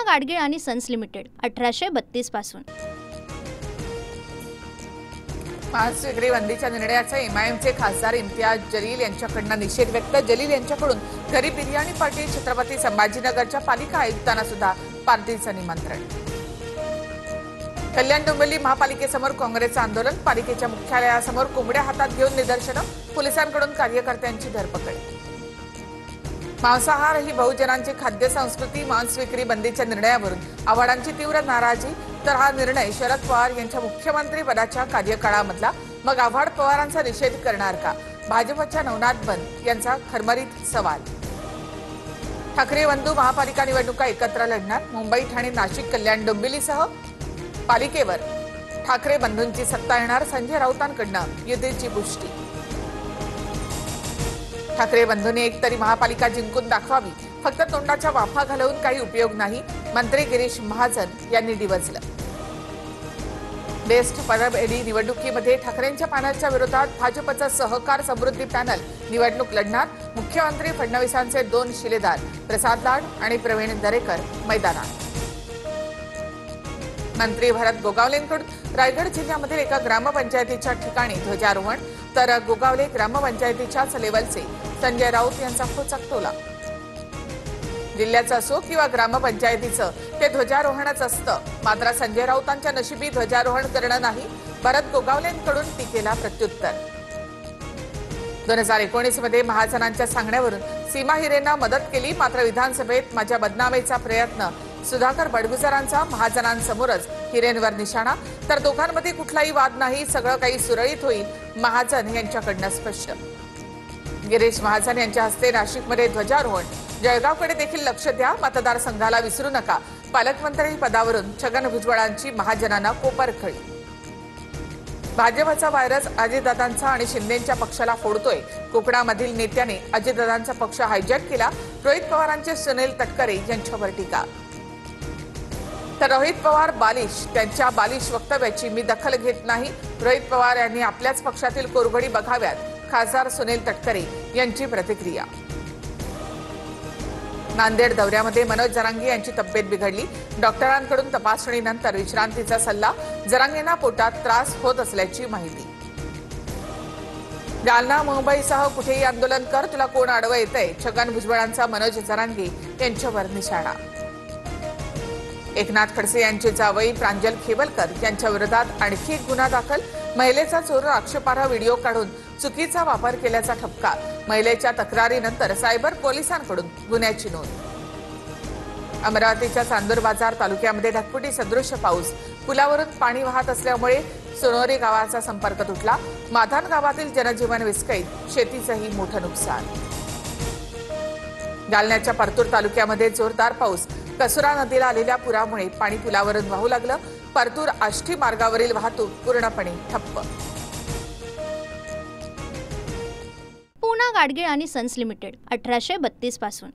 गाडगीळ आणि sons limited 1832 पासून। मांस विक्री बंदीच्या निर्णयाचा एमआयएमचे खासदार इम्तियाज जलील यांच्याकडून निषेध व्यक्त। जलील यांच्याकडून गरीब बिर्याणी पार्टी छत्रपती संभाजीनगरच्या पालिका आयुक्तांना सुद्धा पार्टीचं निमंत्रण। कल्याण डोंबिवली महापालिकेसमोर काँग्रेसचं आंदोलन, पालिकेच्या मुख्यालयासमोर कोंबड्या हातात घेऊन निदर्शनं, पोलिसांकडून कार्यकर्त्यांची धरपकड। मांसाहार ही बहुजनांची खाद्य संस्कृती, मांस विक्री बंदीच्या निर्णयावरून आव्हाडांची तीव्र नाराजी। तर हा निर्णय शरद पवार यांच्या मुख्यमंत्री पदाच्या कार्यकाळामधला, मग आव्हाड पवारांचा निषेध करणार का? भाजपच्या नवनाथ बन यांचा खरमरीत सवाल। ठाकरे बंधू महापालिका निवडणुका एकत्र लढणार, मुंबई ठाणे नाशिक कल्याण डोंबिवलीसह पालिकेवर ठाकरे बंधूंची सत्ता येणार, संजय राऊतांकडून युतीची पुष्टी। ठाकरे बंधूंनी एकतरी महापालिका जिंकून दाखवावी, फक्त तोंडाच्या वाफा घालवून काही उपयोग नाही, मंत्री गिरीश महाजन यांनी डिवचलं। बेस्ट पदवेळी निवडणुकीमध्ये ठाकरेंच्या पॅनलच्या विरोधात भाजपचा सहकार समृद्धी पॅनल निवडणूक लढणार, मुख्यमंत्री फडणवीसांचे 2 शिलेदार प्रसाद लाड आणि प्रवीण दरेकर मैदानात। मंत्री भरत गोगावलेंकडून रायगड जिल्ह्यामधील एका ग्रामपंचायतीच्या ठिकाणी ध्वजारोहण, तर गोगावले ग्रामपंचायतीच्याच लेवलचे संजय राऊत यांचा खोचक टोला। जिल्ह्याचं असो किंवा ग्रामपंचायतीचं ते ध्वजारोहणच असतं, मात्र संजय राऊतांच्या नशिबी ध्वजारोहण करणं नाही, भरत गोगावलेंकडून टीकेला प्रत्युत्तर। 2019 मध्ये महाजनांच्या सांगण्यावरून सीमा हिरेंना मदत केली, मात्र विधानसभेत माझ्या बदनामीचा प्रयत्न, सुधाकर बडगुजरांचा महाजनांसमोरच हिरेंवर निशाणा। तर दोघांमध्ये कुठलाही वाद नाही, सगळं काही सुरळीत होईल, महाजन यांच्याकडनं स्पष्ट। गिरीश महाजन यांच्या हस्ते नाशिकमध्ये ध्वजारोहण, जळगावकडे देखील लक्ष द्या, मतदारसंघाला विसरू नका, पालकमंत्री पदावरून छगन भुजबळांची महाजनांना कोपरखळी। भाजपचा व्हायरस अजितदादांचा आणि शिंदेंच्या पक्षाला फोडतोय, कोकणामधील नेत्याने अजितदादांचा पक्ष हायजॅक केला, रोहित पवारांचे सुनील तटकरे यांच्यावर टीका। तर रोहित पवार बालिश, त्यांच्या बालिश वक्तव्याची मी दखल घेत नाही, रोहित पवार यांनी आपल्याच पक्षातील कोरघडी बघाव्यात, खासदार सुनील तटकरे यांची प्रतिक्रिया। नांदेड दौऱ्यामध्ये मनोज जरांगे यांची तब्येत बिघडली, डॉक्टरांकडून तपासणीनंतर विश्रांतीचा सल्ला, जरांगेंना पोटात त्रास होत असल्याची माहिती। जालना मुंबईसह कुठेही आंदोलन कर, तुला कोण आडवं येतंय, छगन भुजबळांचा मनोज जरांगे यांच्यावर निशाणा। एकनाथ खडसे यांचे जावई प्रांजल खेवलकर यांच्या विरोधात आणखी एक गुन्हा दाखल, महिलेचा चोर आक्षेपार्ह व्हिडिओ काढून चुकीचा वापर केल्याचा ठपका, महिलेच्या तक्रारीनंतर सायबर पोलिसांकडून गुन्ह्याची नोंद। अमरावतीच्या चांदूर बाजार तालुक्यामध्ये ढगफुटी सदृश पाऊस, पुलावरून पाणी वाहत असल्यामुळे सोनोरी गावाचा संपर्क तुटला, माधान गावातील जनजीवन विस्कळीत, शेतीचंही मोठं नुकसान। जालन्याच्या परतूर तालुक्यामध्ये जोरदार पाऊस, कसुरा नदीला आलेल्या पुरामुळे पाणी पुलावरून वाहू लागलं, परतूर आष्टी मार्गावरील वाहतूक पूर्णपणे ठप्प। पूना गाडगीळ आणि सन्स लिमिटेड 1832 पासून।